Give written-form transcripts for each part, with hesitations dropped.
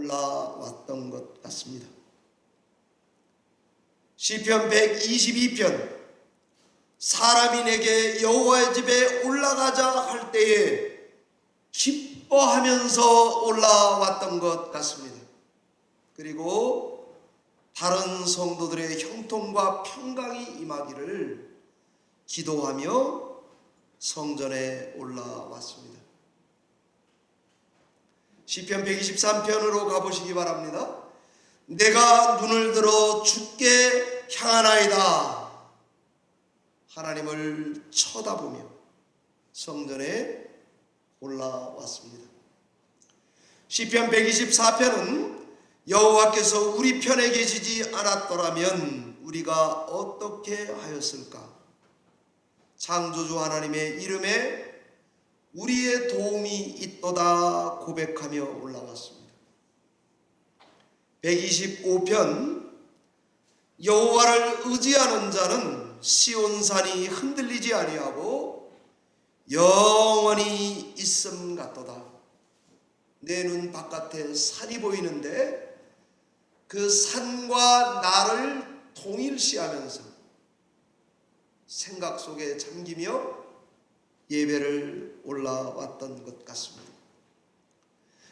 올라왔던 것 같습니다. 시편 122편 사람이 내게 여호와의 집에 올라가자 할 때에 기뻐하면서 올라왔던 것 같습니다. 그리고 다른 성도들의 형통과 평강이 임하기를 기도하며 성전에 올라왔습니다. 시편 123편으로 가보시기 바랍니다. 내가 눈을 들어 주께 향하나이다. 하나님을 쳐다보며 성전에 올라왔습니다. 시편 124편은 여호와께서 우리 편에 계시지 않았더라면 우리가 어떻게 하였을까? 창조주 하나님의 이름에 우리의 도움이 있도다 고백하며 올라왔습니다. 125편 여호와를 의지하는 자는 시온산이 흔들리지 아니하고 영원히 있음 같도다. 내 눈 바깥에 산이 보이는데 그 산과 나를 동일시하면서 생각 속에 잠기며 예배를 올라왔던 것 같습니다.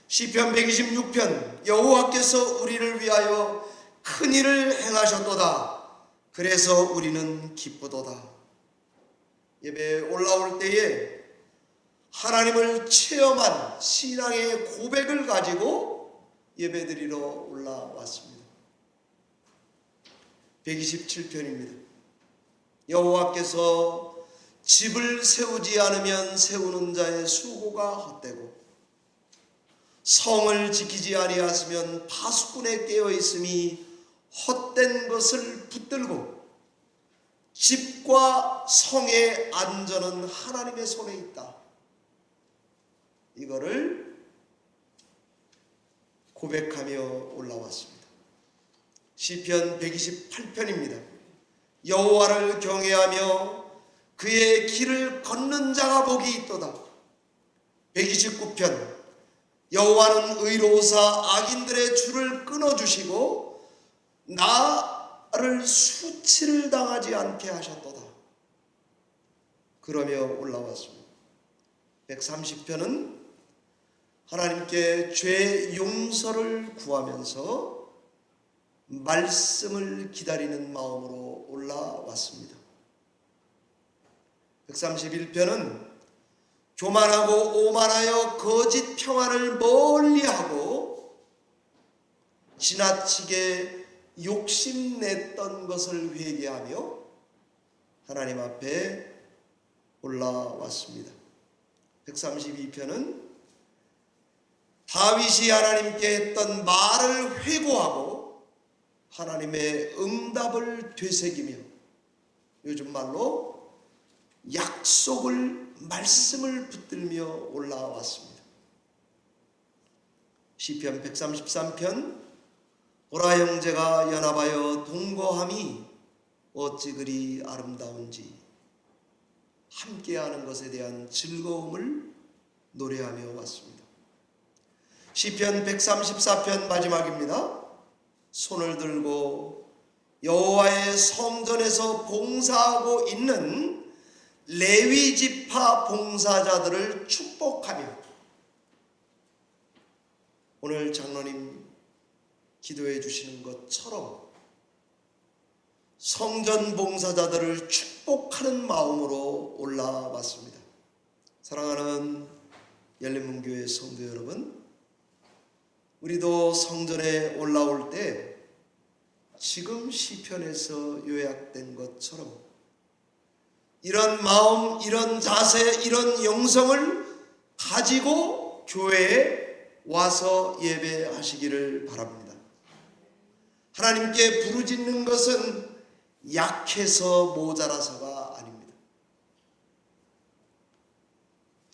시편 126편 여호와께서 우리를 위하여 큰 일을 행하셨도다. 그래서 우리는 기쁘도다. 예배에 올라올 때에 하나님을 체험한 신앙의 고백을 가지고 예배드리러 올라왔습니다. 127편입니다. 여호와께서 집을 세우지 않으면 세우는 자의 수고가 헛되고 성을 지키지 아니하시면 파수꾼에 깨어 있음이 헛된 것을 붙들고 집과 성의 안전은 하나님의 손에 있다. 이거를 고백하며 올라왔습니다. 시편 128편입니다. 여호와를 경외하며 그의 길을 걷는 자가 복이 있도다. 129편 여호와는 의로우사 악인들의 줄을 끊어주시고 나를 수치를 당하지 않게 하셨도다. 그러며 올라왔습니다. 130편은 하나님께 죄 용서를 구하면서 말씀을 기다리는 마음으로 올라왔습니다. 131편은 교만하고 오만하여 거짓 평안을 멀리하고 지나치게 욕심냈던 것을 회개하며 하나님 앞에 올라왔습니다. 132편은 다윗이 하나님께 했던 말을 회고하고 하나님의 응답을 되새기며 요즘 말로 약속을 말씀을 붙들며 올라왔습니다. 시편 133편 보라 형제가 연합하여 동거함이 어찌 그리 아름다운지 함께하는 것에 대한 즐거움을 노래하며 왔습니다. 시편 134편 마지막입니다. 손을 들고 여호와의 성전에서 봉사하고 있는 레위 지파 봉사자들을 축복하며 오늘 장로님 기도해 주시는 것처럼 성전 봉사자들을 축복하는 마음으로 올라왔습니다. 사랑하는 열린문교회 성도 여러분, 우리도 성전에 올라올 때 지금 시편에서 요약된 것처럼 이런 마음, 이런 자세, 이런 영성을 가지고 교회에 와서 예배하시기를 바랍니다. 하나님께 부르짖는 것은 약해서 모자라서가 아닙니다.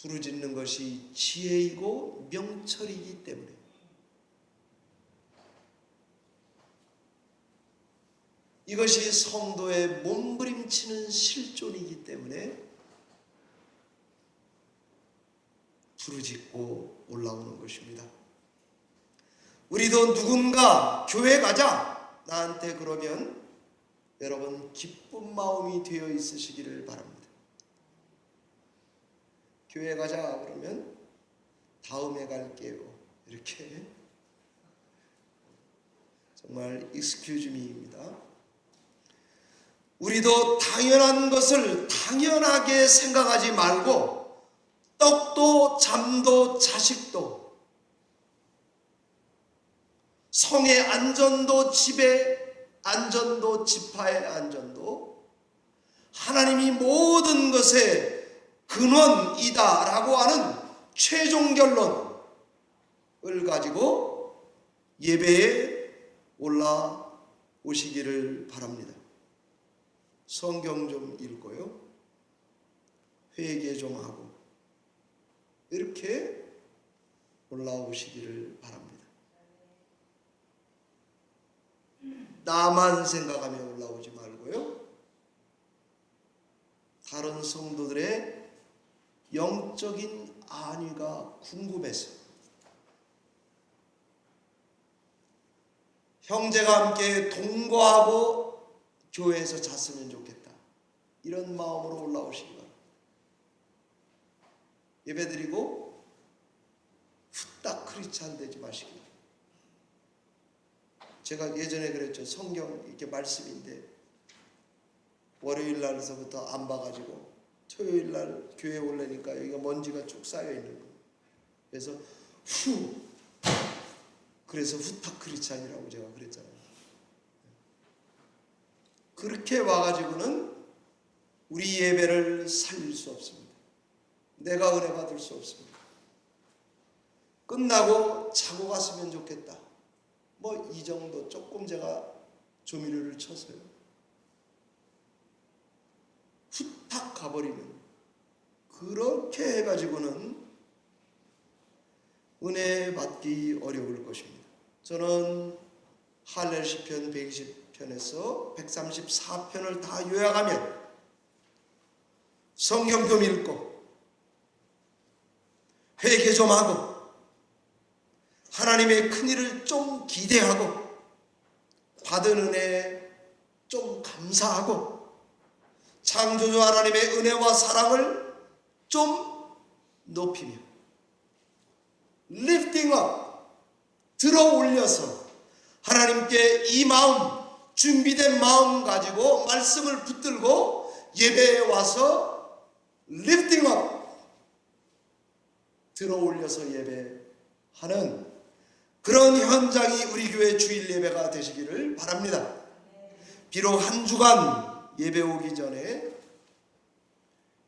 부르짖는 것이 지혜이고 명철이기 때문에 이것이 성도의 몸부림치는 실존이기 때문에 부르짖고 올라오는 것입니다. 우리도 누군가 교회 가자 나한테 그러면 여러분 기쁜 마음이 되어 있으시기를 바랍니다. 교회 가자 그러면 다음에 갈게요. 이렇게 정말 excuse me입니다. 우리도 당연한 것을 당연하게 생각하지 말고 떡도 잠도 자식도 성의 안전도 집의 안전도 지파의 안전도 하나님이 모든 것의 근원이다라고 하는 최종 결론을 가지고 예배에 올라오시기를 바랍니다. 성경 좀 읽고요. 회개 좀 하고 이렇게 올라오시기를 바랍니다. 나만 생각하며 올라오지 말고요. 다른 성도들의 영적인 안위가 궁금해서 형제가 함께 동거하고 교회에서 잤으면 좋겠다. 이런 마음으로 올라오시기 바랍니다. 예배드리고 후딱 크리스찬 되지 마시기 바랍니다. 제가 예전에 그랬죠. 성경 이렇게 말씀인데 월요일 날서부터 안 봐가지고 토요일 날 교회 올래니까 여기가 먼지가 쭉 쌓여 있는 거예요. 그래서 그래서 후딱 크리스찬이라고 제가 그랬잖아요. 그렇게 와가지고는 우리 예배를 살릴 수 없습니다. 내가 은혜 받을 수 없습니다. 끝나고 자고 갔으면 좋겠다. 뭐 이 정도 조금 제가 조미료를 쳐서요. 후딱 가버리는 그렇게 해가지고는 은혜 받기 어려울 것입니다. 저는 할렐 시편 120편에서 134편을 다 요약하면 성경 좀 읽고 회개 좀 하고 하나님의 큰일을 좀 기대하고 받은 은혜에 좀 감사하고 창조주 하나님의 은혜와 사랑을 좀 높이며 lifting up 들어 올려서 하나님께 이 마음 준비된 마음 가지고 말씀을 붙들고 예배에 와서 lifting up 들어 올려서 예배하는 그런 현장이 우리 교회 주일 예배가 되시기를 바랍니다. 비록 한 주간 예배 오기 전에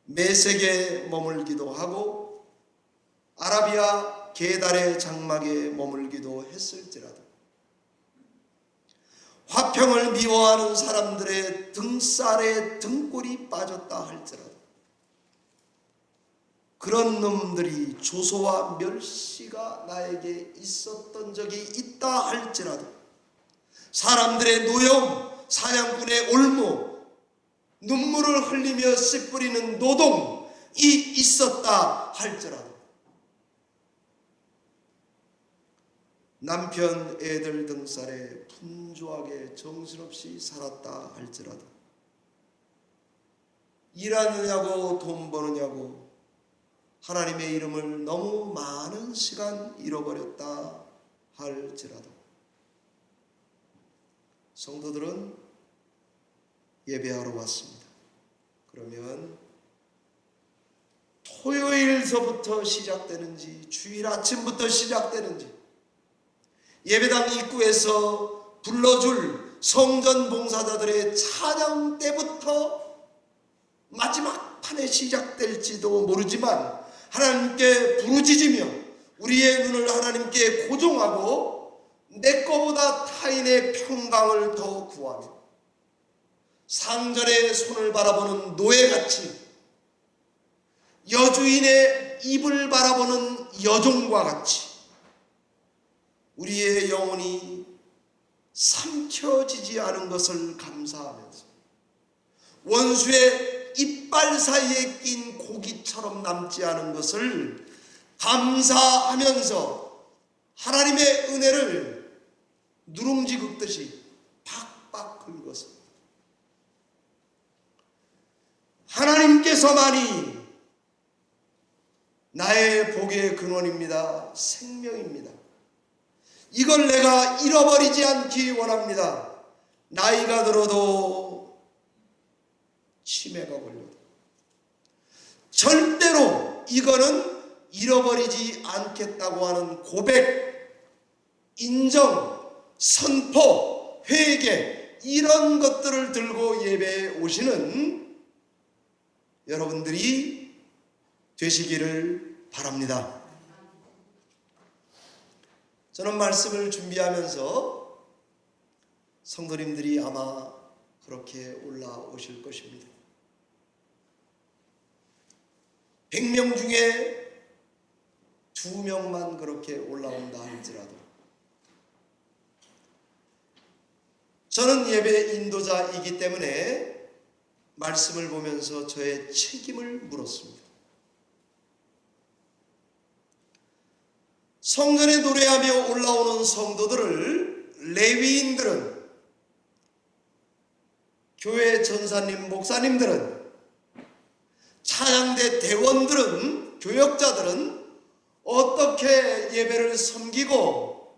메색에 머물기도 하고 아라비아 계달의 장막에 머물기도 했을지라도 화평을 미워하는 사람들의 등살에 등골이 빠졌다 할지라도 그런 놈들이 조소와 멸시가 나에게 있었던 적이 있다 할지라도 사람들의 노여움, 사냥꾼의 올무, 눈물을 흘리며 씨 뿌리는 노동이 있었다 할지라도 남편 애들 등살에 분주하게 정신없이 살았다 할지라도 일하느냐고 돈 버느냐고 하나님의 이름을 너무 많은 시간 잃어버렸다 할지라도 성도들은 예배하러 왔습니다. 그러면 토요일서부터 시작되는지 주일 아침부터 시작되는지 예배당 입구에서 불러줄 성전 봉사자들의 찬양 때부터 마지막 판에 시작될지도 모르지만 하나님께 부르짖으며 우리의 눈을 하나님께 고정하고 내 거보다 타인의 평강을 더 구하며 상전의 손을 바라보는 노예같이 여주인의 입을 바라보는 여종과 같이 우리의 영혼이 삼켜지지 않은 것을 감사하면서 원수의 이빨 사이에 낀 고기처럼 남지 않은 것을 감사하면서 하나님의 은혜를 누룽지 긁듯이 팍팍 긁어서 하나님께서만이 나의 복의 근원입니다. 생명입니다. 이걸 내가 잃어버리지 않기 원합니다. 나이가 들어도 치매가 걸려도 절대로 이거는 잃어버리지 않겠다고 하는 고백, 인정, 선포, 회개, 이런 것들을 들고 예배에 오시는 여러분들이 되시기를 바랍니다. 저는 말씀을 준비하면서 성도님들이 아마 그렇게 올라오실 것입니다. 100명 중에 2명만 그렇게 올라온다 할지라도 저는 예배 인도자이기 때문에 말씀을 보면서 저의 책임을 물었습니다. 성전에 노래하며 올라오는 성도들을 레위인들은, 교회 전사님, 목사님들은, 찬양대 대원들은, 교역자들은 어떻게 예배를 섬기고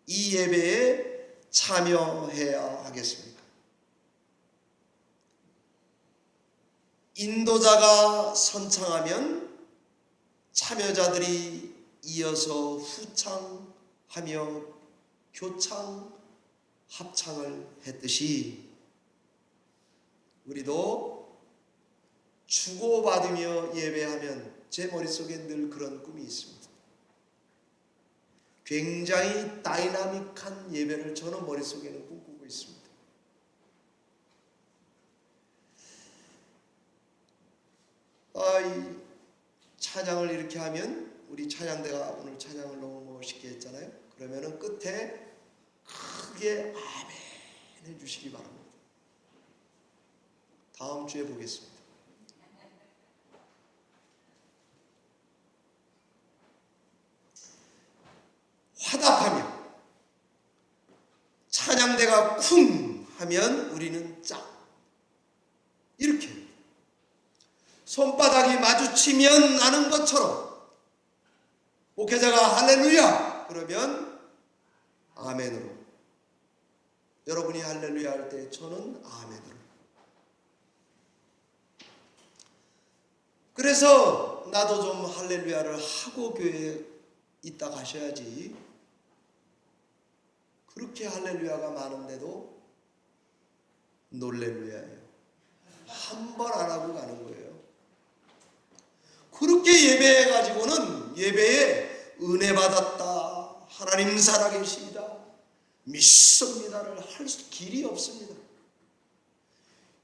이 예배에 참여해야 하겠습니까? 인도자가 선창하면 참여자들이 이어서 후창하며 교창, 합창을 했듯이 우리도 주고받으며 예배하면, 제 머릿속에 늘 그런 꿈이 있습니다. 굉장히 다이나믹한 예배를 저는 머릿속에는 꿈꾸고 있습니다. 이 찬양을 이렇게 하면, 우리 찬양대가 오늘 찬양을 너무 멋있게 했잖아요. 그러면은 끝에 크게 아멘 해주시기 바랍니다. 다음 주에 보겠습니다. 화답하며 찬양대가 쿵 하면 우리는 짝, 이렇게 손바닥이 마주치면 나는 것처럼 목회자가 할렐루야 그러면 아멘으로, 여러분이 할렐루야 할 때 저는 아멘으로. 그래서 나도 좀 할렐루야를 하고 교회에 있다 가셔야지, 그렇게 할렐루야가 많은데도 놀렐루야예요. 한 번 안 하고 가는 거예요. 그렇게 예배해가지고는 예배에 은혜 받았다, 하나님 살아계시다, 믿습니다를 할 길이 없습니다.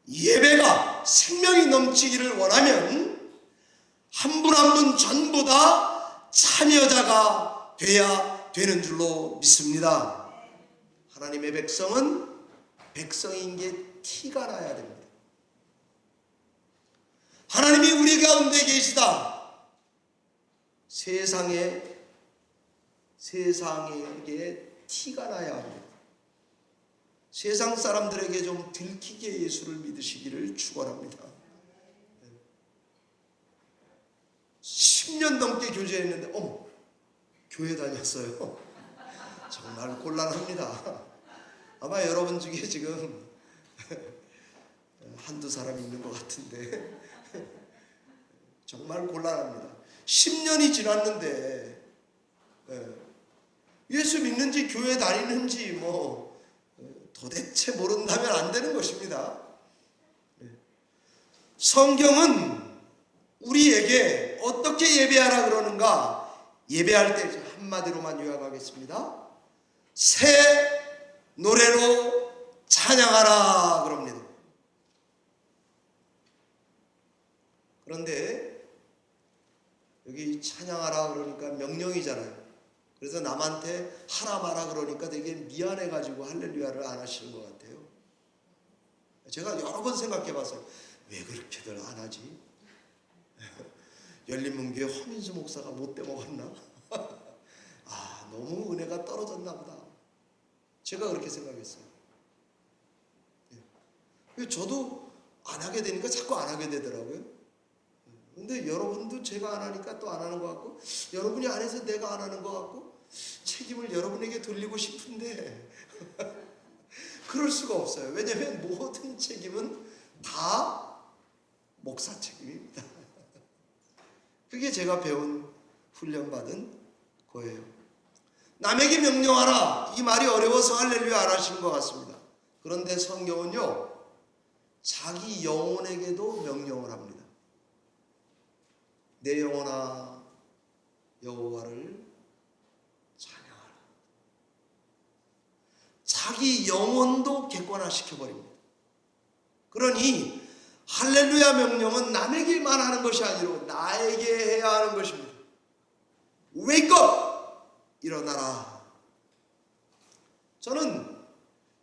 예배가 생명이 넘치기를 원하면 한 분 한 분 전부 다 참여자가 돼야 되는 줄로 믿습니다. 하나님의 백성은 백성인 게 티가 나야 됩니다. 하나님이 우리 가운데 계시다, 세상에게 티가 나야 합니다. 세상 사람들에게 좀 들키게 예수를 믿으시기를 축원합니다. 10년 넘게 교제했는데 교회 다녔어요. 정말 곤란합니다. 아마 여러분 중에 지금 한두 사람 있는 것 같은데 정말 곤란합니다. 10년이 지났는데 예수 믿는지 교회 다니는지 도대체 모른다면 안 되는 것입니다. 성경은 우리에게 어떻게 예배하라 그러는가? 예배할 때 한마디로만 요약하겠습니다. 새 노래로 찬양하라 그럽니다. 그런데 여기 찬양하라 그러니까 명령이잖아요. 그래서 남한테 하라 마라 그러니까 되게 미안해가지고 할렐루야를 안 하시는 것 같아요. 제가 여러 번 생각해봤어요. 왜 그렇게들 안 하지? 열린문교회 허민수 목사가 못돼 먹었나? 너무 은혜가 떨어졌나 보다. 제가 그렇게 생각했어요. 저도 안 하게 되니까 자꾸 안 하게 되더라고요. 근데 여러분도 제가 안 하니까 또 안 하는 것 같고, 여러분이 안 해서 내가 안 하는 것 같고, 책임을 여러분에게 돌리고 싶은데 그럴 수가 없어요. 왜냐하면 모든 책임은 다 목사 책임입니다. 그게 제가 배운 훈련받은 거예요. 남에게 명령하라, 이 말이 어려워서 할렐루야 안 하시는 것 같습니다. 그런데 성경은요, 자기 영혼에게도 명령을 합니다. 내 영혼아 여호와를 찬양하라. 자기 영혼도 객관화시켜버립니다. 그러니 할렐루야 명령은 남에게만 하는 것이 아니라 나에게 해야 하는 것입니다. Wake up! 일어나라. 저는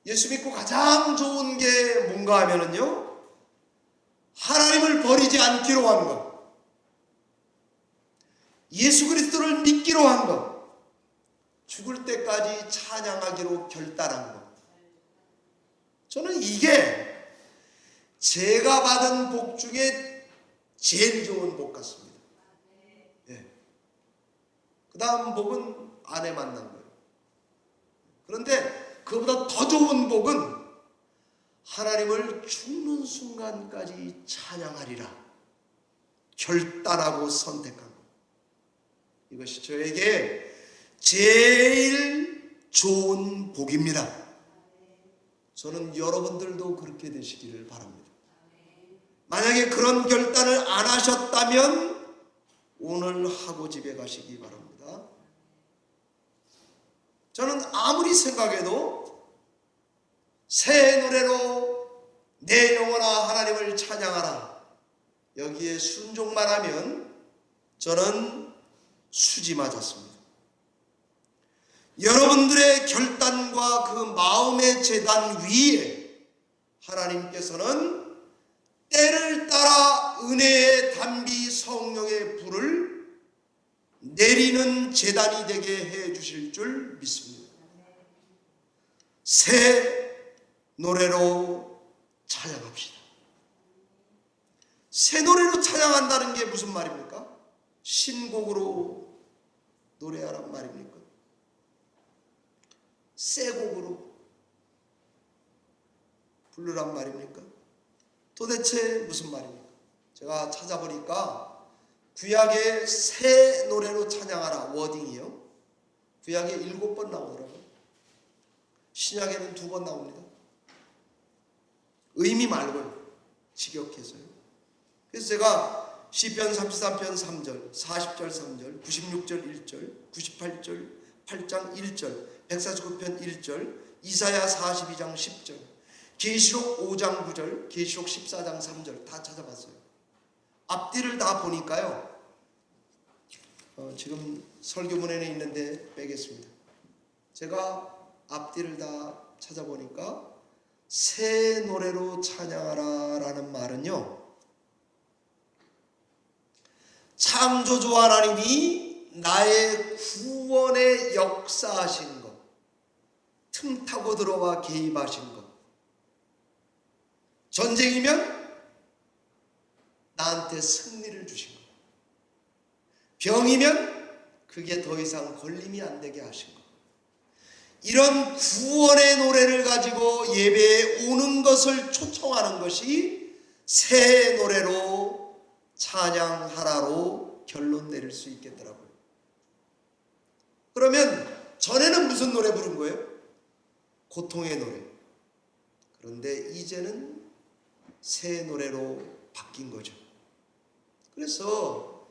예수 믿고 가장 좋은 게 뭔가 하면은요, 하나님을 버리지 않기로 한 것, 예수 그리스도를 믿기로 한 것, 죽을 때까지 찬양하기로 결단한 것. 저는 이게 제가 받은 복 중에 제일 좋은 복 같습니다. 예. 그 다음 복은 아내 만난 거예요. 그런데 그보다 더 좋은 복은 하나님을 죽는 순간까지 찬양하리라 결단하고 선택한 것. 이것이 저에게 제일 좋은 복입니다. 저는 여러분들도 그렇게 되시기를 바랍니다. 만약에 그런 결단을 안 하셨다면 오늘 하고 집에 가시기 바랍니다. 저는 아무리 생각해도 새 노래로 내 영혼아 하나님을 찬양하라, 여기에 순종만 하면 저는 수지 맞았습니다. 여러분들의 결단과 그 마음의 재단 위에 하나님께서는 때를 따라 은혜의 단비 성령의 불을 내리는 재단이 되게 해 주실 줄 믿습니다. 새 노래로 찬양합시다. 새 노래로 찬양한다는 게 무슨 말입니까? 신곡으로 노래하란 말입니까? 새 곡으로 부르란 말입니까? 도대체 무슨 말입니까? 제가 찾아보니까 구약의 새 노래로 찬양하라 워딩이요, 구약에 7번 나오더라고요. 신약에는 2번 나옵니다. 의미 말고요, 직역해서요. 그래서 제가 시편 33편 3절, 40절 3절, 96절 1절, 98절 8장 1절, 149편 1절, 이사야 42장 10절, 계시록 5장 9절, 계시록 14장 3절 다 찾아봤어요. 앞뒤를 다 보니까요, 지금 설교문에는 있는데 빼겠습니다. 제가 앞뒤를 다 찾아보니까 새 노래로 찬양하라 라는 말은요, 창조주 하나님이 나의 구원에 역사하신 것, 틈타고 들어와 개입하신 것, 전쟁이면 나한테 승리를 주신 것, 병이면 그게 더 이상 걸림이 안 되게 하신 것, 이런 구원의 노래를 가지고 예배에 오는 것을 초청하는 것이 새 노래로 찬양하라로 결론 내릴 수 있겠더라고요. 그러면 전에는 무슨 노래 부른 거예요? 고통의 노래. 그런데 이제는 새 노래로 바뀐 거죠. 그래서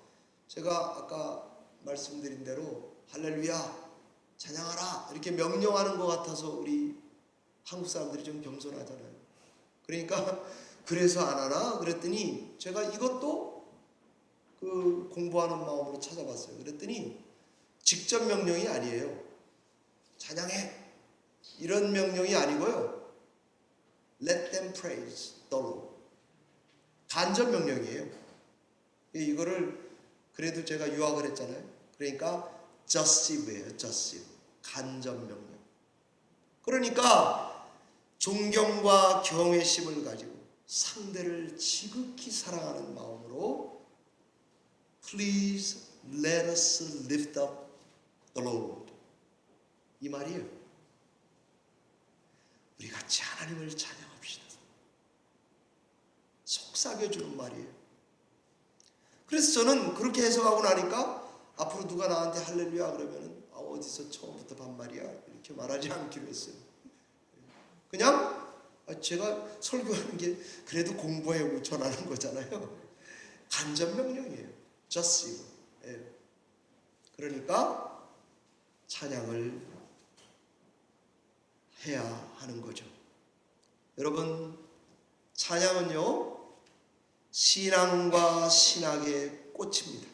제가 아까 말씀드린 대로 할렐루야 찬양하라 이렇게 명령하는 것 같아서 우리 한국 사람들이 좀 겸손하잖아요. 그러니까 그래서 안 하나 그랬더니 제가 이것도 그 공부하는 마음으로 찾아봤어요. 그랬더니 직접 명령이 아니에요. 찬양해 이런 명령이 아니고요, Let them praise the Lord, 간접 명령이에요. 이거를 그래도 제가 유학을 했잖아요. 그러니까 just sib예요. just sib. 간접 명령. 그러니까 존경과 경외심을 가지고 상대를 지극히 사랑하는 마음으로 Please let us lift up the Lord. 이 말이에요. 우리 같이 하나님을 찬양합시다. 속삭여주는 말이에요. 그래서 저는 그렇게 해석하고 나니까 앞으로 누가 나한테 할렐루야 그러면은 어디서 처음부터 반말이야 이렇게 말하지 않기로 했어요. 그냥 제가 설교하는 게 그래도 공부하고 전하는 거잖아요. 간접 명령이에요. Just you. 예. 그러니까 찬양을 해야 하는 거죠. 여러분, 찬양은요 신앙과 신학의 꽃입니다.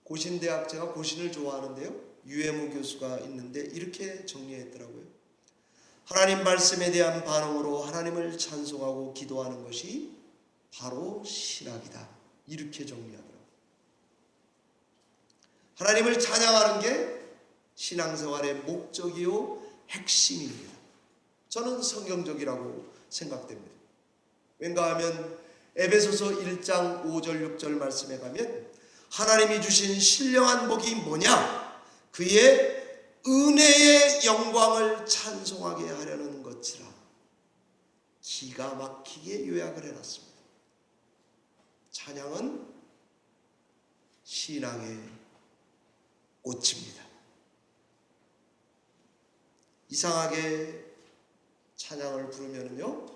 고신대학, 제가 고신을 좋아하는데요, 유해무 교수가 있는데 이렇게 정리했더라고요. 하나님 말씀에 대한 반응으로 하나님을 찬송하고 기도하는 것이 바로 신학이다. 이렇게 정리하더라고요. 하나님을 찬양하는 게 신앙생활의 목적이요 핵심입니다. 저는 성경적이라고 생각됩니다. 왠가 하면 에베소서 1장 5절 6절 말씀에 가면 하나님이 주신 신령한 복이 뭐냐? 그의 은혜의 영광을 찬송하게 하려는 것이라 기가 막히게 요약을 해놨습니다. 찬양은 신앙의 꽃입니다. 이상하게 찬양을 부르면요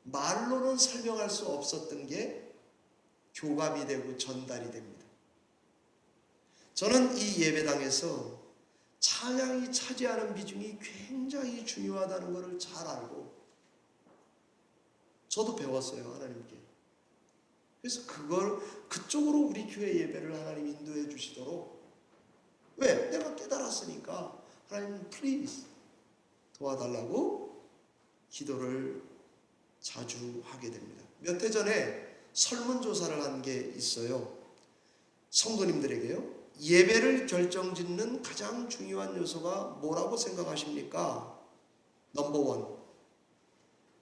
말로는 설명할 수 없었던 게 교감이 되고 전달이 됩니다. 저는 이 예배당에서 찬양이 차지하는 비중이 굉장히 중요하다는 것을 잘 알고 저도 배웠어요, 하나님께. 그래서 그쪽으로 우리 교회 예배를 하나님 인도해 주시도록, 왜? 내가 깨달았으니까 하나님 플리즈 도와달라고 기도를 자주 하게 됩니다. 몇 해 전에 설문조사를 한 게 있어요. 성도님들에게요. 예배를 결정짓는 가장 중요한 요소가 뭐라고 생각하십니까? 넘버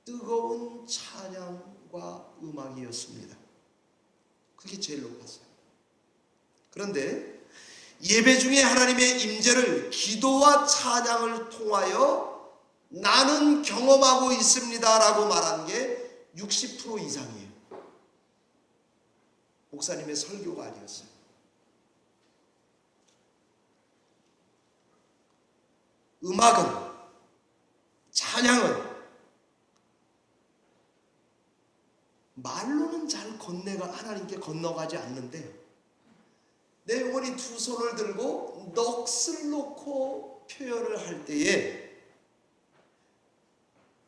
1. 뜨거운 찬양과 음악이었습니다. 그게 제일 높았어요. 그런데 예배 중에 하나님의 임재를 기도와 찬양을 통하여 나는 경험하고 있습니다라고 말한 게 60% 이상이에요. 목사님의 설교가 아니었어요. 음악은, 찬양은 말로는 잘 하나님께 건너가지 않는데 내 영혼이 두 손을 들고 넋을 놓고 표현을 할 때에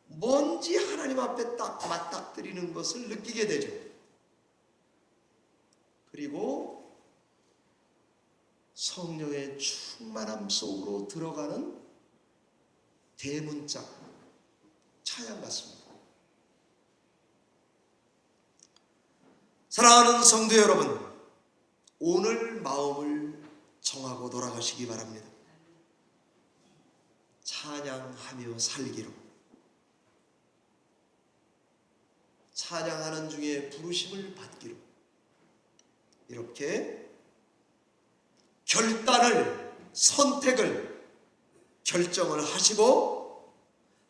뭔지 하나님 앞에 딱 맞닥뜨리는 것을 느끼게 되죠. 그리고 성령의 충만함 속으로 들어가는 대문짝 찬양 같습니다. 사랑하는 성도 여러분, 오늘 마음을 정하고 돌아가시기 바랍니다. 찬양하며 살기로. 찬양하는 중에 부르심을 받기로. 이렇게 결단을, 선택을, 결정을 하시고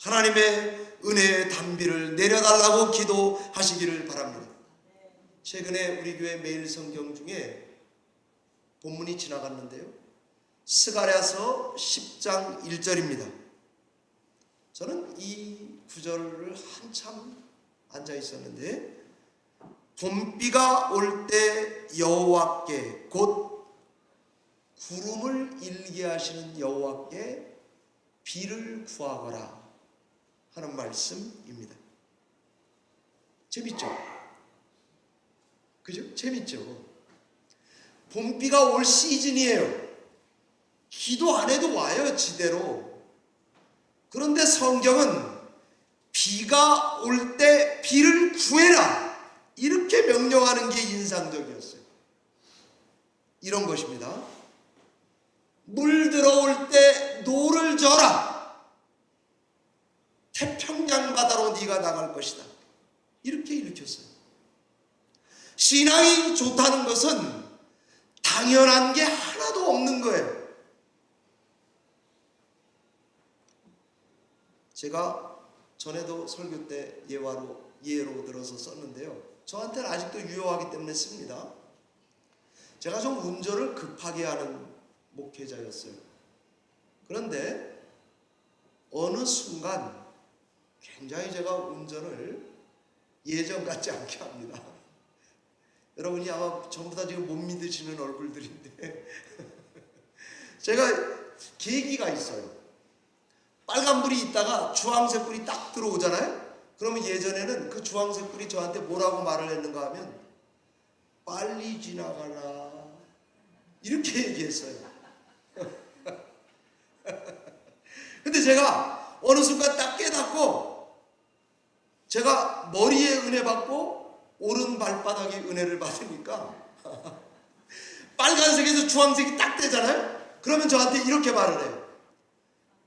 하나님의 은혜의 단비를 내려달라고 기도하시기를 바랍니다. 최근에 우리 교회 매일 성경 중에 본문이 지나갔는데요, 스가랴서 10장 1절입니다. 저는 이 구절을 한참 앉아 있었는데, 봄비가 올 때 여호와께, 곧 구름을 일게 하시는 여호와께 비를 구하거라 하는 말씀입니다. 재밌죠? 그죠? 재밌죠? 봄비가 올 시즌이에요. 기도 안 해도 와요, 지대로. 그런데 성경은 비가 올 때 비를 구해라 이렇게 명령하는 게 인상적이었어요. 이런 것입니다. 물 들어올 때 노를 져라. 태평양 바다로 네가 나갈 것이다. 이렇게 일으켰어요. 신앙이 좋다는 것은 당연한 게 하나도 없는 거예요. 제가 전에도 설교 때 예로 들어서 썼는데요. 저한테는 아직도 유효하기 때문에 씁니다. 제가 좀 운전을 급하게 하는 목회자였어요. 그런데 어느 순간 굉장히 제가 운전을 예전 같지 않게 합니다. 여러분이 아마 전부 다 지금 못 믿으시는 얼굴들인데 제가 계기가 있어요. 빨간불이 있다가 주황색불이 딱 들어오잖아요. 그러면 예전에는 그 주황색불이 저한테 뭐라고 말을 했는가 하면 빨리 지나가라 이렇게 얘기했어요. 근데 제가 어느 순간 딱 깨닫고 제가 머리에 은혜 받고 오른 발바닥에 은혜를 받으니까 빨간색에서 주황색이 딱 되잖아요. 그러면 저한테 이렇게 말을 해요.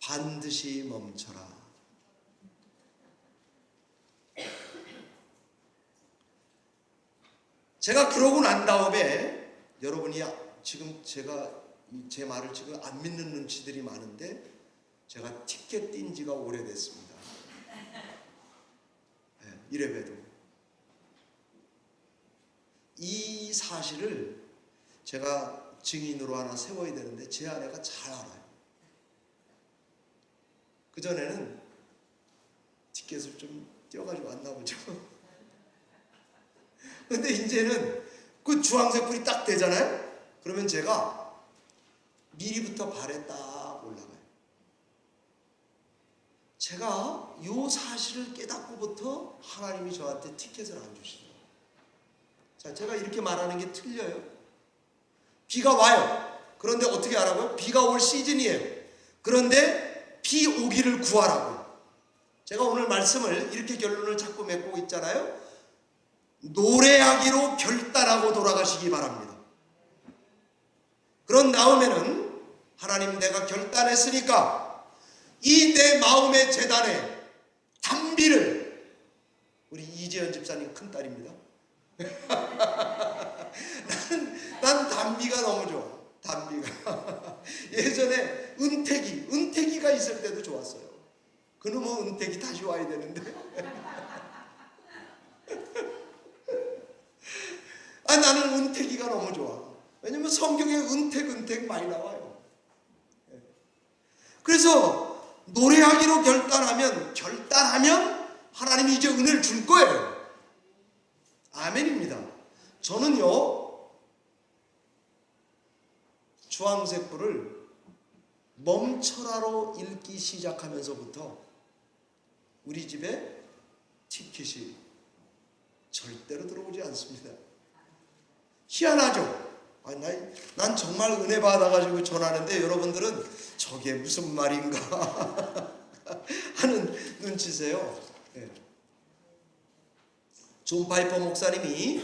반드시 멈춰라. 제가 그러고 난 다음에 여러분이 지금 제 말을 지금 안 믿는 눈치들이 많은데 제가 티켓 띈 지가 오래됐습니다. 네, 이래봬도 이 사실을 제가 증인으로 하나 세워야 되는데 제 아내가 잘 알아요. 그전에는 티켓을 좀 띄어가지고 왔나 보죠. 근데 이제는 그 주황색 불이 딱 되잖아요. 그러면 제가 미리부터 발에 딱 올라가요. 제가 이 사실을 깨닫고부터 하나님이 저한테 티켓을 안 주시더라고요. 자, 제가 이렇게 말하는 게 틀려요. 비가 와요. 그런데 어떻게 하라고요? 비가 올 시즌이에요. 그런데 비 오기를 구하라고요. 제가 오늘 말씀을 이렇게 결론을 자꾸 맺고 있잖아요. 노래하기로 결단하고 돌아가시기 바랍니다. 그런 다음에는 하나님 내가 결단했으니까 이 내 마음의 재단에 단비를, 우리 이재현 집사님 큰딸입니다. 난 단비가 너무 좋아. 단비가 예전에 은택이가 있을 때도 좋았어요. 그놈의 은택이 다시 와야 되는데 나는 은택이가 너무 좋아. 왜냐면 성경에 은택 많이 나와요. 그래서 노래하기로 결단하면 하나님이 이제 은혜를 줄 거예요. 아멘입니다. 저는요 주황색 불을 멈춰라로 읽기 시작하면서부터 우리 집에 티켓이 절대로 들어오지 않습니다. 희한하죠? 난 정말 은혜 받아가지고 전하는데 여러분들은 저게 무슨 말인가 하는 눈치세요. 네. 존 파이퍼 목사님이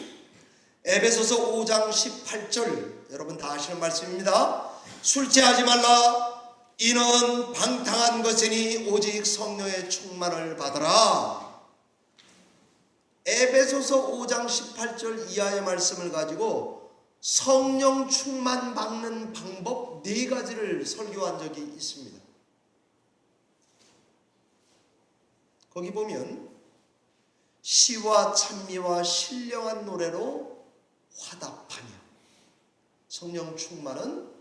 에베소서 5장 18절, 여러분 다 아시는 말씀입니다. 술 취하지 말라. 이는 방탕한 것이니 오직 성령의 충만을 받아라. 에베소서 5장 18절 이하의 말씀을 가지고 성령 충만 받는 방법 4가지를 설교한 적이 있습니다. 거기 보면 시와 찬미와 신령한 노래로 화답하며, 성령 충만은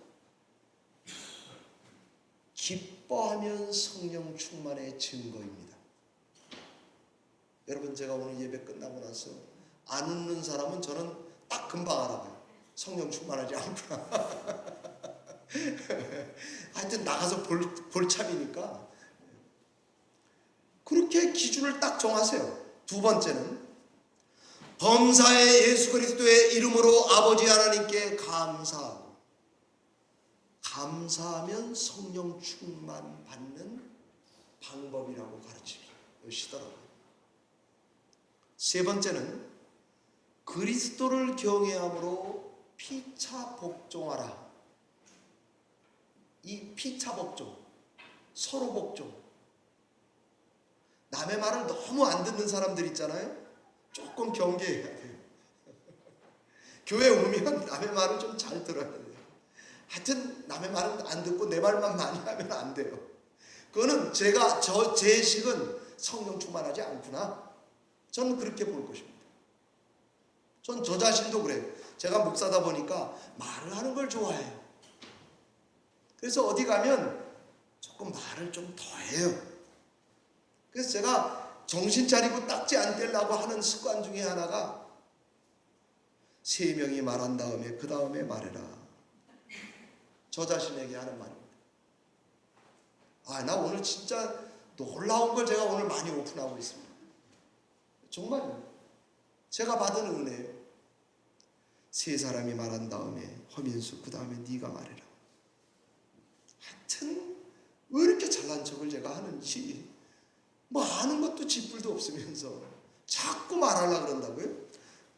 기뻐하면 성령 충만의 증거입니다. 여러분 제가 오늘 예배 끝나고 나서 안 웃는 사람은 저는 딱 금방 알아봐요. 성령 충만하지 않구나. 하여튼 나가서 볼 참이니까 그렇게 기준을 딱 정하세요. 2번째는 범사의 예수 그리스도의 이름으로 아버지 하나님께 감사하고, 감사하면 성령 충만 받는 방법이라고 가르치시더라고요. 3번째는 그리스도를 경외함으로 피차 복종하라. 이 피차 복종, 서로 복종. 남의 말을 너무 안 듣는 사람들 있잖아요. 조금 경계해야 돼요. 교회 오면 남의 말을 좀 잘 들어야 돼요. 하여튼 남의 말은 안 듣고 내 말만 많이 하면 안 돼요. 그거는 제 식은 성령 충만하지 않구나. 저는 그렇게 볼 것입니다. 전 저 자신도 그래요. 제가 목사다 보니까 말을 하는 걸 좋아해요. 그래서 어디 가면 조금 말을 좀 더 해요. 그래서 제가 정신 차리고 딱지 안 떼려고 하는 습관 중에 하나가 3명이 말한 다음에 그 다음에 말해라. 저 자신에게 하는 말입니다. 나 오늘 진짜 놀라운 걸 제가 오늘 많이 오픈하고 있습니다. 정말요. 제가 받은 은혜예요. 3사람이 말한 다음에 허민수 그 다음에 네가 말해라. 하여튼 왜 이렇게 잘난 척을 제가 하는지 뭐 아는 것도 쥐뿔도 없으면서 자꾸 말하려고 그런다고요?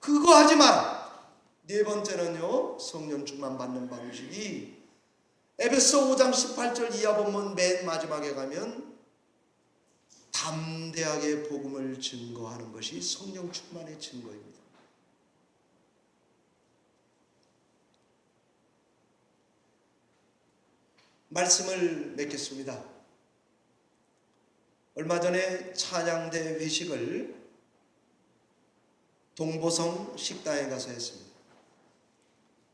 그거 하지 마라. 4번째는요, 성령 충만 받는 방식이 에베소 5장 18절 이하 본문 맨 마지막에 가면 담대하게 복음을 증거하는 것이 성령 충만의 증거입니다. 말씀을 맺겠습니다. 얼마 전에 찬양대 회식을 동보성 식당에 가서 했습니다.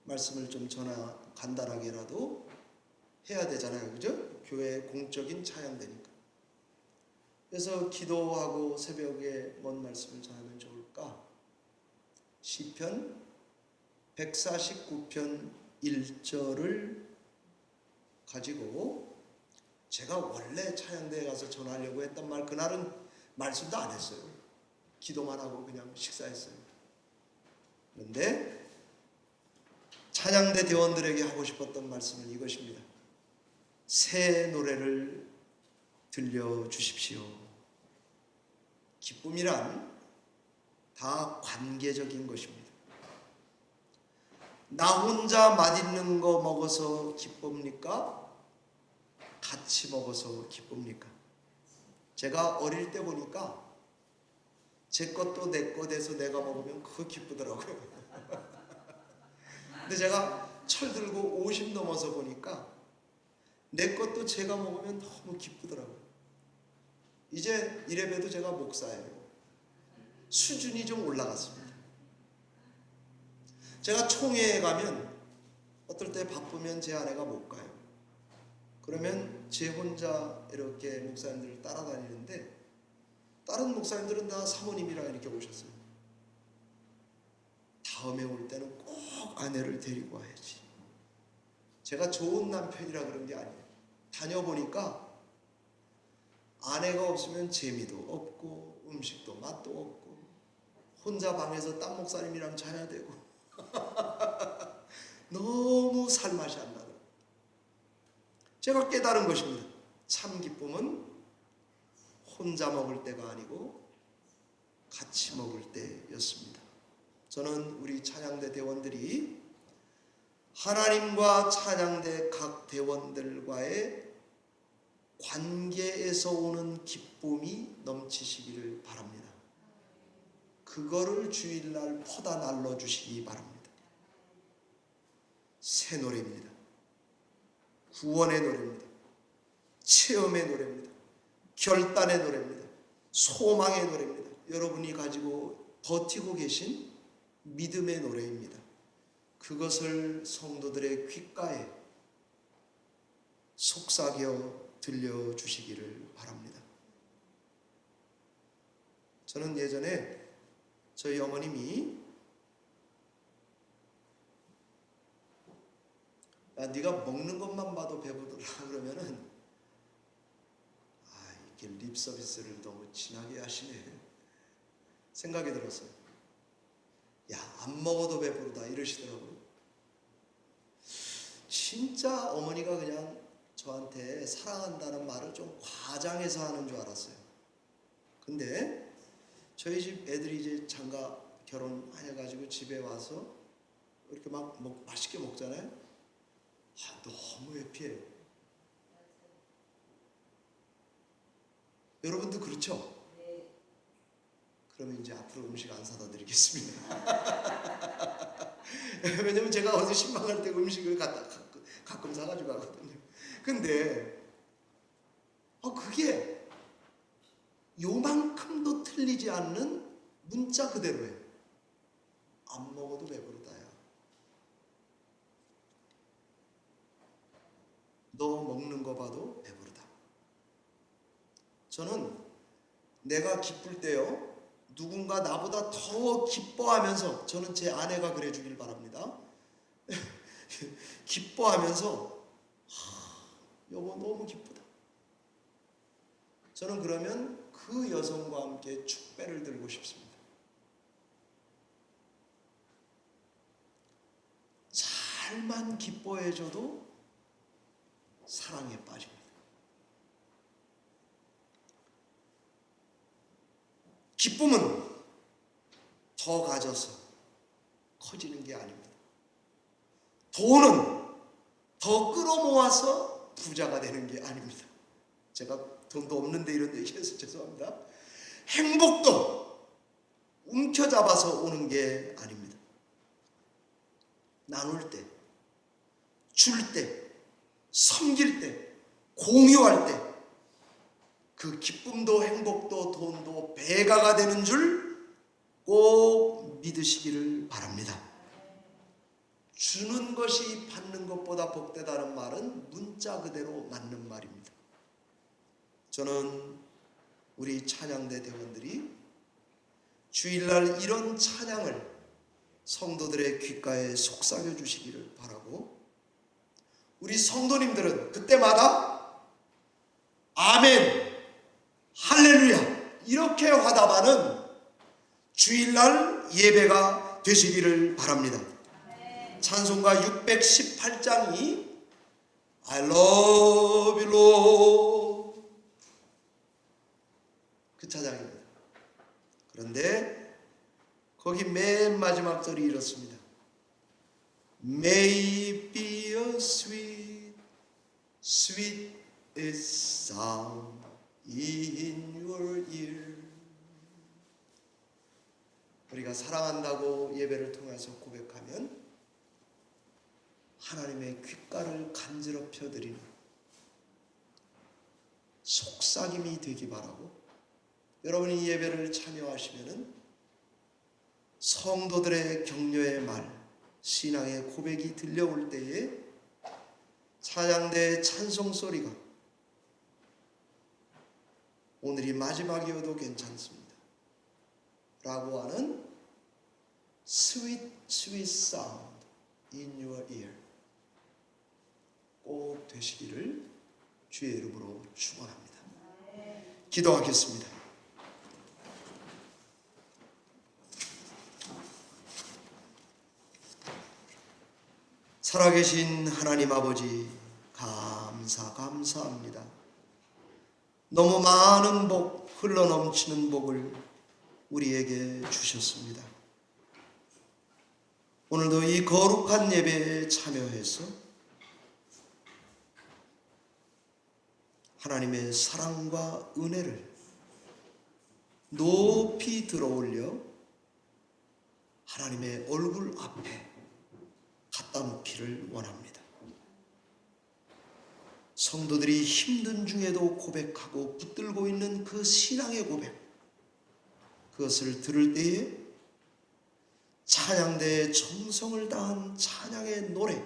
말씀을 좀 간단하게라도 해야 되잖아요. 그죠? 교회 공적인 찬양대니까. 그래서 기도하고 새벽에 뭔 말씀을 전하면 좋을까? 시편 149편 1절을 가지고 제가 원래 찬양대에 가서 전하려고 했던 말, 그날은 말씀도 안 했어요. 기도만 하고 그냥 식사했어요. 그런데 찬양대 대원들에게 하고 싶었던 말씀은 이것입니다. 새 노래를 들려주십시오. 기쁨이란 다 관계적인 것입니다. 나 혼자 맛있는 거 먹어서 기쁩니까? 같이 먹어서 기쁩니까? 제가 어릴 때 보니까 제 것도 내 거 돼서 내가 먹으면 그거 기쁘더라고요. 근데 제가 철 들고 50 넘어서 보니까 내 것도 제가 먹으면 너무 기쁘더라고요. 이제 이래봬도 제가 목사예요. 수준이 좀 올라갔습니다. 제가 총회에 가면 어떨 때 바쁘면 제 아내가 못 가요. 그러면 제 혼자 이렇게 목사님들을 따라다니는데 다른 목사님들은 다 사모님이랑 이렇게 오셨어요. 다음에 올 때는 꼭 아내를 데리고 와야지. 제가 좋은 남편이라 그런 게 아니에요. 다녀보니까 아내가 없으면 재미도 없고 음식도 맛도 없고 혼자 방에서 딴 목사님이랑 자야 되고 너무 살맛이 안 나요. 제가 깨달은 것입니다. 참 기쁨은 혼자 먹을 때가 아니고 같이 먹을 때였습니다. 저는 우리 찬양대 대원들이 하나님과 찬양대 각 대원들과의 관계에서 오는 기쁨이 넘치시기를 바랍니다. 그거를 주일날 퍼다 날러주시기 바랍니다. 새 노래입니다. 구원의 노래입니다. 체험의 노래입니다. 결단의 노래입니다. 소망의 노래입니다. 여러분이 가지고 버티고 계신 믿음의 노래입니다. 그것을 성도들의 귓가에 속삭여 들려주시기를 바랍니다. 저는 예전에 저희 어머님이 네가 먹는 것만 봐도 배부르더라 그러면은 이렇게 립 서비스를 너무 진하게 하시네 생각이 들었어요. 안 먹어도 배부르다 이러시더라고요. 진짜 어머니가 그냥 저한테 사랑한다는 말을 좀 과장해서 하는 줄 알았어요. 근데 저희 집 애들이 이제 장가 결혼해가지고 집에 와서 이렇게 막 맛있게 먹잖아요. 너무 해피해요. 여러분도 그렇죠? 그러면 이제 앞으로 음식 안 사다 드리겠습니다. 왜냐면 제가 어디 신방할 때 음식을 가끔 사가지고 가거든요. 근데 그게 요만큼도 틀리지 않는 문자 그대로예요. 안 먹어도 배부르다야. 너 먹는 거 봐도 배부르다. 저는 내가 기쁠 때요, 누군가 나보다 더 기뻐하면서, 저는 제 아내가 그래 주길 바랍니다. 기뻐하면서 여보 너무 기쁘다. 저는 그러면 그 여성과 함께 축배를 들고 싶습니다. 잘만 기뻐해줘도 사랑에 빠집니다. 기쁨은 더 가져서 커지는 게 아닙니다. 돈은 더 끌어모아서 부자가 되는 게 아닙니다. 제가 돈도 없는데 이런 데 얘기해서 죄송합니다. 행복도 움켜잡아서 오는 게 아닙니다. 나눌 때, 줄 때, 섬길 때, 공유할 때 그 기쁨도 행복도 돈도 배가가 되는 줄 꼭 믿으시기를 바랍니다. 주는 것이 받는 것보다 복되다는 말은 문자 그대로 맞는 말입니다. 저는 우리 찬양대 대원들이 주일날 이런 찬양을 성도들의 귓가에 속삭여 주시기를 바라고, 우리 성도님들은 그때마다 아멘, 할렐루야 이렇게 화답하는 주일날 예배가 되시기를 바랍니다. 찬송가 618장이 I love you Lord 그 찬양입니다. 그런데 거기 맨 마지막 절이 이렇습니다. May it be a sweet, sweetest sound in your ear. 우리가 사랑한다고 예배를 통해서 고백하면 하나님의 귓가를 간지럽혀 드리는 속삭임이 되기 바라고, 여러분이 예배를 참여하시면은 성도들의 격려의 말, 신앙의 고백이 들려올 때에 찬양대의 찬송 소리가 오늘이 마지막이어도 괜찮습니다 라고 하는 sweet, sweet sound in your ear 꼭 되시기를 주의 이름으로 축원합니다. 기도하겠습니다. 살아계신 하나님 아버지, 감사합니다. 너무 많은 복, 흘러넘치는 복을 우리에게 주셨습니다. 오늘도 이 거룩한 예배에 참여해서 하나님의 사랑과 은혜를 높이 들어올려 하나님의 얼굴 앞에 갖다 놓기를 원합니다. 성도들이 힘든 중에도 고백하고 붙들고 있는 그 신앙의 고백, 그것을 들을 때에 찬양대의 정성을 다한 찬양의 노래,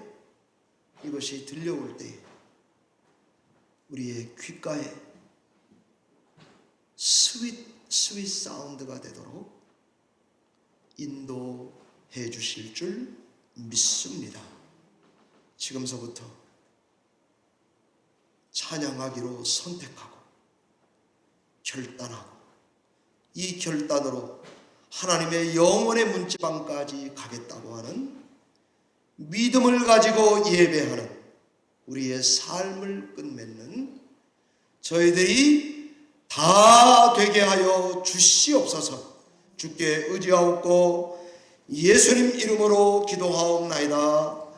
이것이 들려올 때에 우리의 귓가에 스윗 사운드가 되도록 인도해 주실 줄 믿습니다. 지금서부터 찬양하기로 선택하고 결단하고 이 결단으로 하나님의 영원의 문지방까지 가겠다고 하는 믿음을 가지고 예배하는 우리의 삶을 끝맺는 저희들이 다 되게 하여 주시옵소서. 주께 의지하옵고 예수님 이름으로 기도하옵나이다.